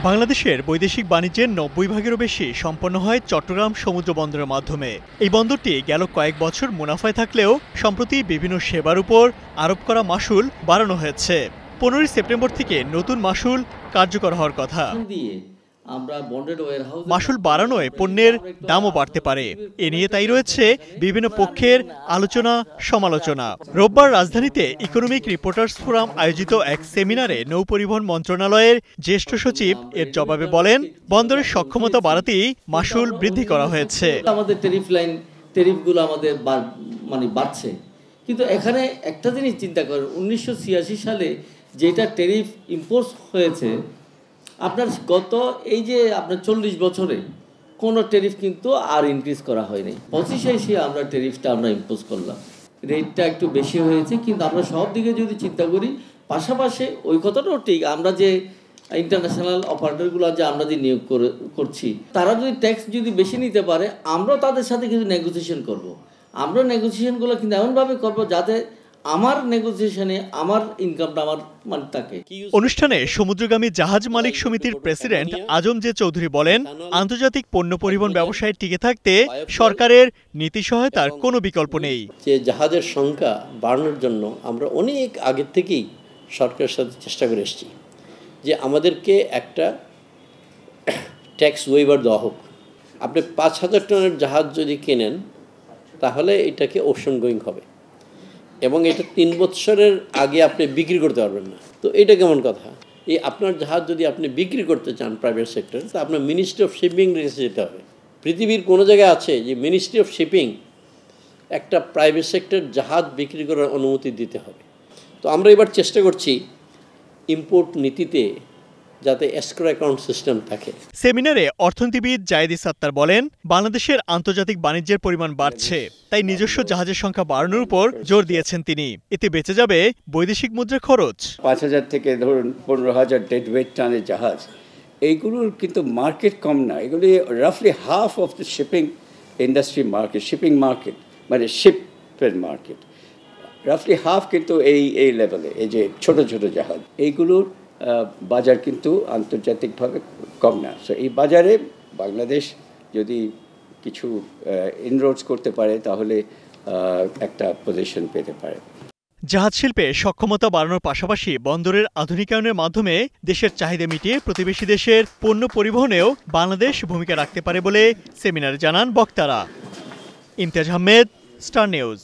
বাংলাদেশের বৈদেশিক বাণিজ্যের ৯০ ভাগেরও বেশি সম্পন্ন হয় চট্টগ্রাম সমুদ্র বন্দরের মাধ্যমে। এই বন্দরটি গেল কয়েক বছর মুনাফায় থাকলেও সম্প্রতি বিভিন্ন সেবার উপর আরোপ করা মাশুল বাড়ানো হয়েছে। ১৫ সেপ্টেম্বর থেকে নতুন মাশুল কার্যকর হওয়ার কথা। মাশুল বাড়ানোয় পণ্যের দামও বাড়তে পারে। এ নিয়ে তাই রয়েছে বিভিন্ন পক্ষের আলোচনা সমালোচনা। রোববার রাজধানীতে ইকোনমিক রিপোর্টার্স ফোরাম আয়োজিত এক সেমিনারে নৌপরিবহন মন্ত্রণালয়ের জ্যেষ্ঠ সচিব এর জবাবে বলেন, বন্দরের সক্ষমতা বাড়াতেই মাশুল বৃদ্ধি করা হয়েছে। আমাদের ট্যারিফগুলো আমাদের বাড়ছে, কিন্তু এখানে একটা জিনিস চিন্তা করেন, ১৯৮৬ সালে যেটা ট্যারিফ ইম্পোজ হয়েছে, আপনার গত এই যে আপনার ৪০ বছরে কোনো ট্যারিফ কিন্তু আর ইনক্রিজ করা হয়নি। ২৫ এসে আমরা ট্যারিফটা ইম্পোজ করলাম, রেটটা একটু বেশি হয়েছে, কিন্তু আমরা সব দিকে যদি চিন্তা করি, পাশাপাশি ওই কথাটাও ঠিক, আমরা যে ইন্টারন্যাশনাল অপারেটরগুলো যে আমরা যে নিয়োগ করছি, তারা যদি ট্যাক্স যদি বেশি নিতে পারে, আমরাও তাদের সাথে কিছু নেগোসিয়েশন করব। আমরা নেগোসিয়েশনগুলো কিন্তু এমনভাবে করব যাতে আমার নেগোসিয়েশনে আমার ইনকামটা আমার থাকে। অনুষ্ঠানে সমুদ্রগামী জাহাজ মালিক সমিতির প্রেসিডেন্ট আজম জে চৌধুরী বলেন, আন্তর্জাতিক পণ্য পরিবহন ব্যবসায় টিকে থাকতে সরকারের নীতি সহায়তার কোনো বিকল্প নেই। যে জাহাজের সংখ্যা বাড়ানোর জন্য আমরা অনেক আগের থেকেই সরকারের সাথে চেষ্টা করে এসেছি যে আমাদেরকে একটা ট্যাক্স ওয়েভার দেওয়া হোক। আপনি ৫,০০০ টনের জাহাজ যদি কেনেন তাহলে এটাকে ওশন গোয়িং হবে এবং এটা ৩ বছরের আগে আপনি বিক্রি করতে পারবেন না। তো এটা কেমন কথা? এই আপনার জাহাজ যদি আপনি বিক্রি করতে চান প্রাইভেট সেক্টরে, তো আপনার মিনিস্ট্রি অফ শিপিং রেখে যেতে হবে। পৃথিবীর কোনো জায়গায় আছে যে মিনিস্ট্রি অফ শিপিং একটা প্রাইভেট সেক্টর জাহাজ বিক্রি করার অনুমতি দিতে হবে? তো আমরা এবার চেষ্টা করছি ইম্পোর্ট নীতিতে যাতে এসক্রো অ্যাকাউন্ট সিস্টেম থাকে। সেমিনারে অর্থনীতিবিদ জায়েদ সাত্তার বলেন, বাংলাদেশের আন্তর্জাতিক বাণিজ্যের পরিমাণ বাড়ছে, তাই নিজস্ব জাহাজের সংখ্যা বাড়ানোর উপর জোর দিয়েছেন তিনি। এতে বেঁচে যাবে বৈদেশিক মুদ্রার খরচ। ৫,০০০ থেকে ধরুন ১৫,০০০ ডেডওয়েট টানের জাহাজ, এইগুলোর কিন্তু মার্কেট কম না। এগুলি রাফলি half of the shipping industry market, shipping market মানে শিপের মার্কেট, রাফলি হাফ কিন্তু এই লেভেলে। এই যে ছোট ছোট জাহাজ, এইগুলোর বাজার কিন্তু আন্তর্জাতিকভাবে কম না। সো এই বাজারে বাংলাদেশ যদি কিছু ইনরোডস করতে পারে তাহলে একটা পজিশন পেতে পারে। জাহাজ শিল্পে সক্ষমতা বাড়ানোর পাশাপাশি বন্দরের আধুনিকায়নের মাধ্যমে দেশের চাহিদা মিটিয়ে প্রতিবেশী দেশের পণ্য পরিবহনেও বাংলাদেশ ভূমিকা রাখতে পারে বলে সেমিনারে জানান বক্তারা। Imtiaz Ahmed, star news.